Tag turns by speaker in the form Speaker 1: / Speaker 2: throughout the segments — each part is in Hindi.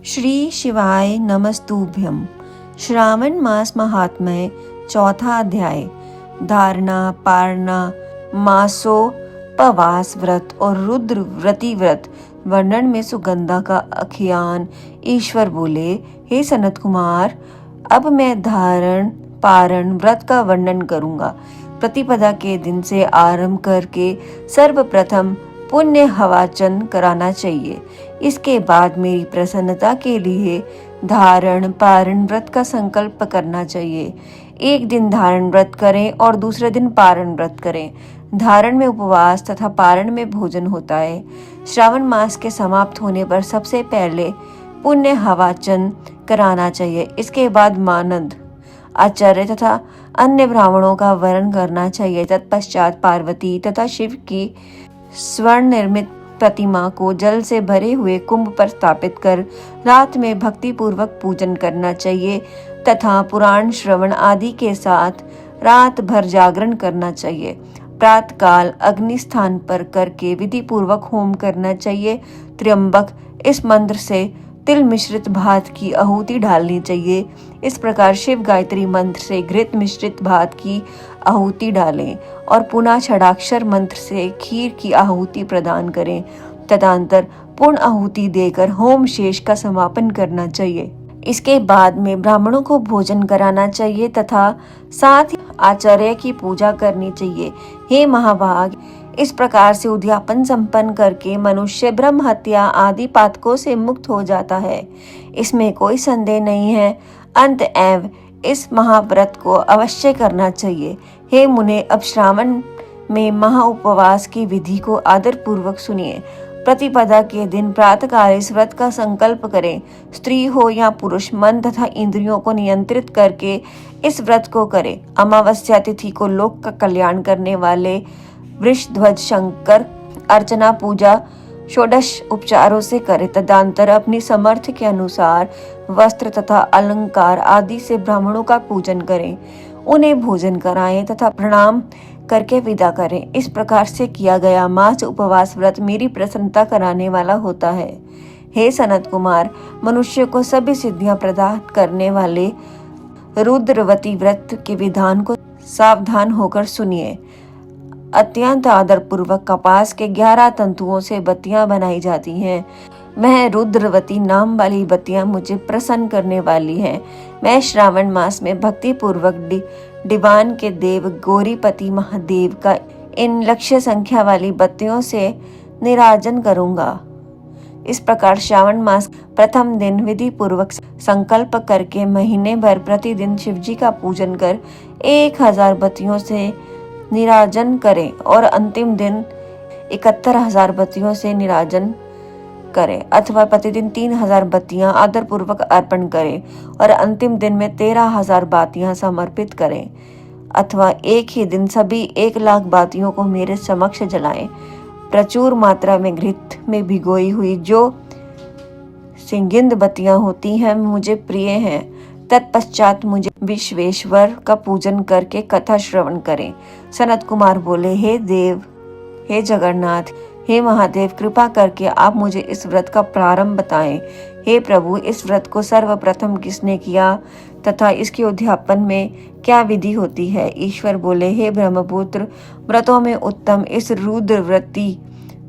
Speaker 1: श्री शिवाय नमस्तुभ्यम। श्रावण मास महात्म्य चौथा अध्याय। धारणा, पारणा, मासोपवास व्रत और रुद्र व्रती व्रत वर्णन में सुगंधा का आख्यान। ईश्वर बोले, हे सनत कुमार, अब मैं धारण पारण व्रत का वर्णन करूंगा। प्रतिपदा के दिन से आरंभ करके सर्वप्रथम पुण्य हवाचन कराना चाहिए। इसके बाद मेरी प्रसन्नता के लिए धारण पारण व्रत का संकल्प करना चाहिए। एक दिन धारण व्रत करें और दूसरे दिन पारण व्रत करें। धारण में उपवास तथा पारण में भोजन होता है। श्रावण मास के समाप्त होने पर सबसे पहले पुण्य हवाचन कराना चाहिए। इसके बाद मानद, आचार्य तथा अन्य ब्राह्मणों का वरण करना चाहिए। तत्पश्चात पार्वती तथा शिव की स्वर्ण निर्मित प्रतिमा को जल से भरे हुए कुंभ पर स्थापित कर रात में भक्ति पूर्वक पूजन करना चाहिए तथा पुराण श्रवण आदि के साथ रात भर जागरण करना चाहिए। प्रातः काल अग्नि स्थान पर करके विधि पूर्वक होम करना चाहिए। त्र्यंबक इस मंत्र से तिल मिश्रित भात की आहुति डालनी चाहिए। इस प्रकार शिव गायत्री मंत्र से घृत मिश्रित भात की आहुति डालें और पुनः षडाक्षर मंत्र से खीर की आहुति प्रदान करें। तदंतर पूर्ण आहुति देकर होम शेष का समापन करना चाहिए। इसके बाद में ब्राह्मणों को भोजन कराना चाहिए तथा साथ ही आचार्य की पूजा करनी चाहिए। हे महाभाग, इस प्रकार से उद्यापन संपन्न करके मनुष्य ब्रह्म हत्या आदि पातकों से मुक्त हो जाता है। इसमें कोई संदेह नहीं है। अंत एवं इस महाव्रत को अवश्य करना चाहिए। हे मुने, अब श्रावण में महा उपवास की विधि को आदर पूर्वक सुनिए। प्रतिपदा के दिन प्रातःकाल इस व्रत का संकल्प करें। स्त्री हो या पुरुष, मन तथा इंद्रियों को नियंत्रित करके इस व्रत को करें। अमावस्या तिथि को लोक का कल्याण करने वाले वृषध्वज शंकर अर्चना पूजा षोडश उपचारों से करें। तदंतर अपनी समर्थ के अनुसार वस्त्र तथा अलंकार आदि से ब्राह्मणों का पूजन करें। उन्हें भोजन कराएं तथा प्रणाम करके विदा करें। इस प्रकार से किया गया मास उपवास व्रत मेरी प्रसन्नता कराने वाला होता है। हे सनत कुमार, मनुष्य को सभी सिद्धियां प्रदान करने वाले रुद्रवती व्रत के विधान को सावधान होकर सुनिए। अत्यंत आदर पूर्वक कपास के 11 तंतुओं से बत्तियां बनाई जाती हैं। वह रुद्रवती नाम वाली बत्तियां मुझे प्रसन्न करने वाली हैं। मैं श्रावण मास में भक्ति पूर्वक डिवान के देव गौरीपति महादेव का इन लक्ष्य संख्या वाली बत्तियों से निराजन करूंगा। इस प्रकार श्रावण मास प्रथम दिन विधि पूर्वक संकल्प करके महीने भर प्रतिदिन शिवजी का पूजन कर 1000 बत्तियों से निराजन करें और अंतिम दिन 71,000 बत्तियों से निराजन करें, अथवा प्रतिदिन 3000 बत्तियां आदर पूर्वक अर्पण करें और अंतिम दिन में 13,000 बातियां समर्पित करें, अथवा एक ही दिन सभी 1,00,000 बातियों को मेरे समक्ष जलाएं। प्रचुर मात्रा में घृत में भिगोई हुई जो सिंगिंद बत्तियां होती हैं मुझे प्रिय हैं। तत्पश्चात मुझे विश्वेश्वर का पूजन करके कथा श्रवण करें। सनत कुमार बोले, हे देव, हे जगन्नाथ, हे महादेव, कृपा करके आप मुझे इस व्रत का प्रारंभ बताएं। हे प्रभु, इस व्रत को सर्वप्रथम किसने किया तथा इसके उद्यापन में क्या विधि होती है? ईश्वर बोले, हे ब्रह्मपुत्र, व्रतों में उत्तम इस रुद्रवती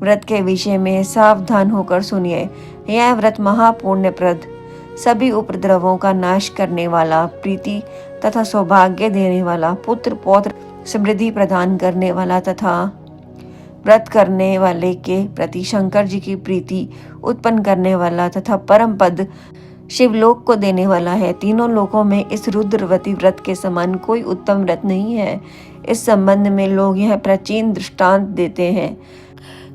Speaker 1: व्रत के विषय में सावधान होकर सुनिए। यह व्रत महापुण्यप्रद, सभी उपद्रवों का नाश करने वाला, प्रीति तथा सौभाग्य देने वाला, पुत्र पौत्र समृद्धि प्रदान करने वाला तथा व्रत करने वाले के प्रति शंकर जी की प्रीति उत्पन्न करने वाला तथा परम पद शिवलोक को देने वाला है। तीनों लोकों में इस रुद्रवती व्रत के समान कोई उत्तम व्रत नहीं है। इस संबंध में लोग यह प्राचीन दृष्टांत देते हैं।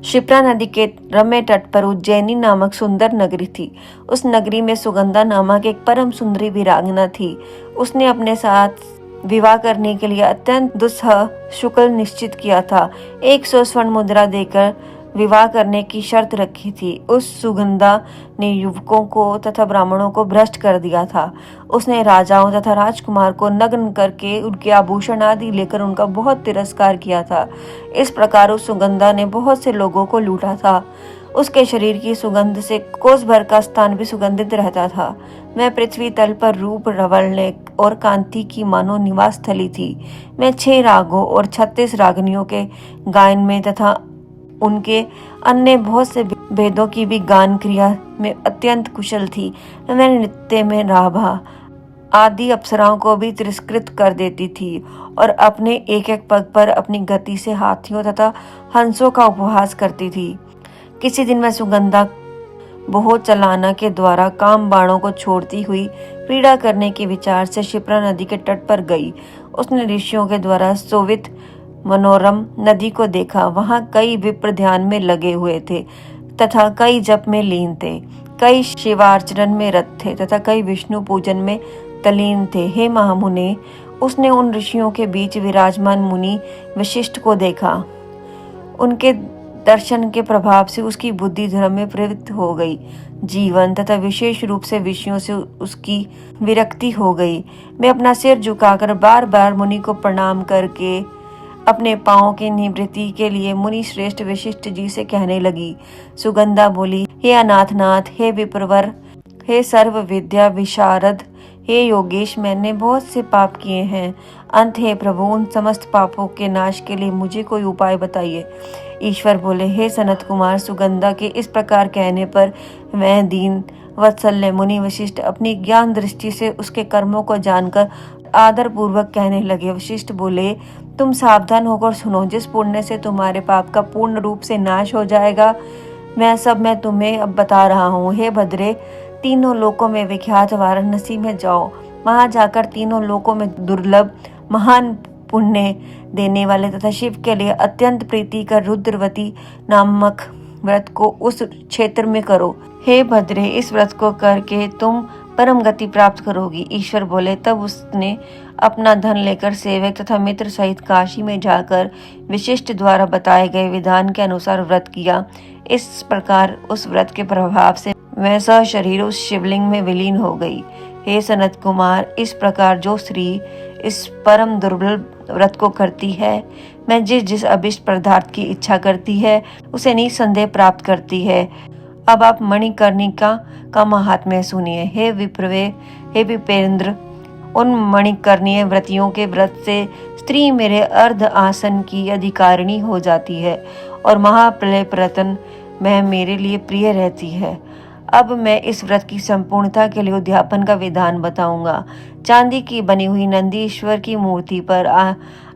Speaker 1: क्षिप्रा नदी के रम्य तट पर उज्जैनी नामक सुंदर नगरी थी। उस नगरी में सुगंधा नामक एक परम सुंदरी वीरांगना थी। उसने अपने साथ विवाह करने के लिए अत्यंत दुस्सह शुक्ल निश्चित किया था। 100 स्वर्ण मुद्रा देकर विवाह करने की शर्त रखी थी। उस सुगंधा ने युवकों को तथा ब्राह्मणों को भ्रष्ट कर दिया था। उसने राजाओं तथा राजकुमार को नग्न करके उनके आभूषण आदि लेकर उनका बहुत तिरस्कार किया था। इस प्रकार उस सुगंधा ने बहुत से लोगों को लूटा था। उसके शरीर की सुगंध से कोस भर का स्थान भी सुगंधित रहता था। मैं पृथ्वी तल पर रूप रवलने और कांति की मानो निवास स्थली थी। मैं 6 रागों और 36 रागनियों के गायन में तथा उनके अन्य बहुत से भेदों की भी गान क्रिया में अत्यंत कुशल थी। मैं नृत्य में राभा आदि अप्सराओं को भी तिरस्कृत कर देती थी और अपने एक एक पग पर अपनी गति से हाथियों तथा हंसों का उपहास करती थी। किसी दिन मैं सुगंधा बोह चलाना के द्वारा काम बाणों को छोड़ती हुई पीड़ा करने के विचार से क्षिप्रा नदी के तट पर गई। उसने ऋषियों के द्वारा सोवित मनोरम नदी को देखा। वहां कई विप्र ध्यान में लगे हुए थे तथा कई जप में लीन थे, कई शिवार्चन में रत थे तथा कई विष्णु पूजन में तल्लीन थे। हे महामुने, उसने उन ऋषियों के बीच विराजमान मुनि वशिष्ठ को देखा। उनके दर्शन के प्रभाव से उसकी बुद्धि धर्म में प्रवृत्त हो गई। जीवन तथा विशेष रूप से विषयों से उसकी विरक्ति हो गई। मैं अपना सिर झुकाकर बार बार मुनि को प्रणाम करके अपने पांवों की निवृत्ति के लिए मुनि श्रेष्ठ वशिष्ठ जी से कहने लगी। सुगंधा बोली, हे अनाथनाथ, हे विप्रवर, हे सर्व विद्या विशारद, हे योगेश, मैंने बहुत से पाप किए हैं। अंत हे प्रभु, उन समस्त पापों के नाश के लिए मुझे कोई उपाय बताइए। ईश्वर बोले, हे सनत कुमार, सुगंधा के इस प्रकार कहने पर वह दीन वत्सल्य मुनि वशिष्ठ अपनी ज्ञान दृष्टि से उसके कर्मों को जानकर आदर पूर्वक कहने लगे। वशिष्ठ बोले, तुम सावधान होकर सुनो, जिस पुण्य से तुम्हारे पाप का पूर्ण रूप से नाश हो जाएगा मैं तुम्हें अब बता रहा हूँ। हे भद्रे, तीनों लोकों में विख्यात वाराणसी में जाओ। वहां जाकर तीनों लोकों में दुर्लभ महान पुण्य देने वाले तथा शिव के लिए अत्यंत प्रीतिकर रुद्रवती नामक व्रत को उस क्षेत्र में करो। हे भद्रे, इस व्रत को करके तुम परम गति प्राप्त करोगी। ईश्वर बोले। तब उसने अपना धन लेकर सेवक तथा मित्र सहित काशी में जाकर विशिष्ट द्वारा बताए गए विधान के अनुसार व्रत किया। इस प्रकार उस व्रत के प्रभाव से वह सशरीर उस शिवलिंग में विलीन हो गई। हे सनत कुमार, इस प्रकार जो स्त्री इस परम दुर्लभ व्रत को करती है, मैं जिस अभिष्ट पदार्थ की इच्छा करती है उसे निसंदेह प्राप्त करती है। अब आप मणिकर्णिका का महात्म्य सुनिए। हे विप्रवे, हे विपेंद्र, उन मणिकर्णीय व्रतियों के व्रत से स्त्री मेरे अर्ध आसन की अधिकारिणी हो जाती है और महाप्रलय प्रतन में मेरे लिए प्रिय रहती है। अब मैं इस व्रत की संपूर्णता के लिए उद्यापन का विधान बताऊंगा। चांदी की बनी हुई नंदीश्वर की मूर्ति पर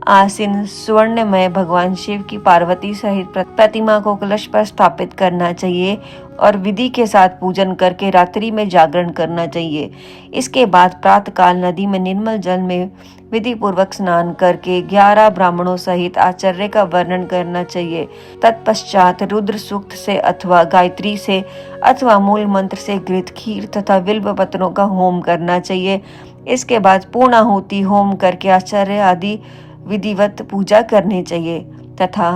Speaker 1: आसीन स्वर्णमय भगवान शिव की पार्वती सहित प्रतिमा को कलश पर स्थापित करना चाहिए और विधि के साथ पूजन करके रात्रि में जागरण करना चाहिए। इसके बाद प्रातःकाल नदी में निर्मल जल में विधि पूर्वक स्नान करके 11 ब्राह्मणों सहित आचार्य का वर्णन करना चाहिए। तत्पश्चात रुद्र सूक्त से अथवा गायत्री से अथवा मूल मंत्र से घृत, खीर तथा बिल्व पत्रों का होम करना चाहिए। इसके बाद पूर्णाहुति होम करके आचार्य आदि विधिवत पूजा करनी चाहिए तथा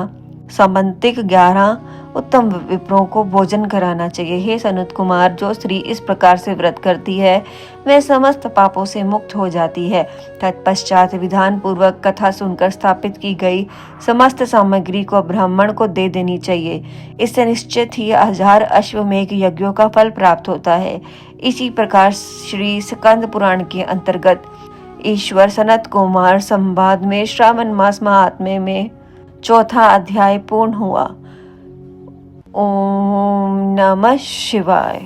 Speaker 1: संबंधित 11 उत्तम विप्रों को भोजन कराना चाहिए। हे सनत कुमार, जो स्त्री इस प्रकार से व्रत करती है वह समस्त पापों से मुक्त हो जाती है। तत्पश्चात विधान पूर्वक कथा सुनकर स्थापित की गई समस्त सामग्री को ब्राह्मण को दे देनी चाहिए। इससे निश्चित ही 1000 अश्वमेघ यज्ञों का फल प्राप्त होता है। इसी प्रकार श्री स्कंद पुराण के अंतर्गत ईश्वर सनत कुमार संवाद में श्रावण मास महात्म्य में 4था अध्याय पूर्ण हुआ। ओम नमः शिवाय।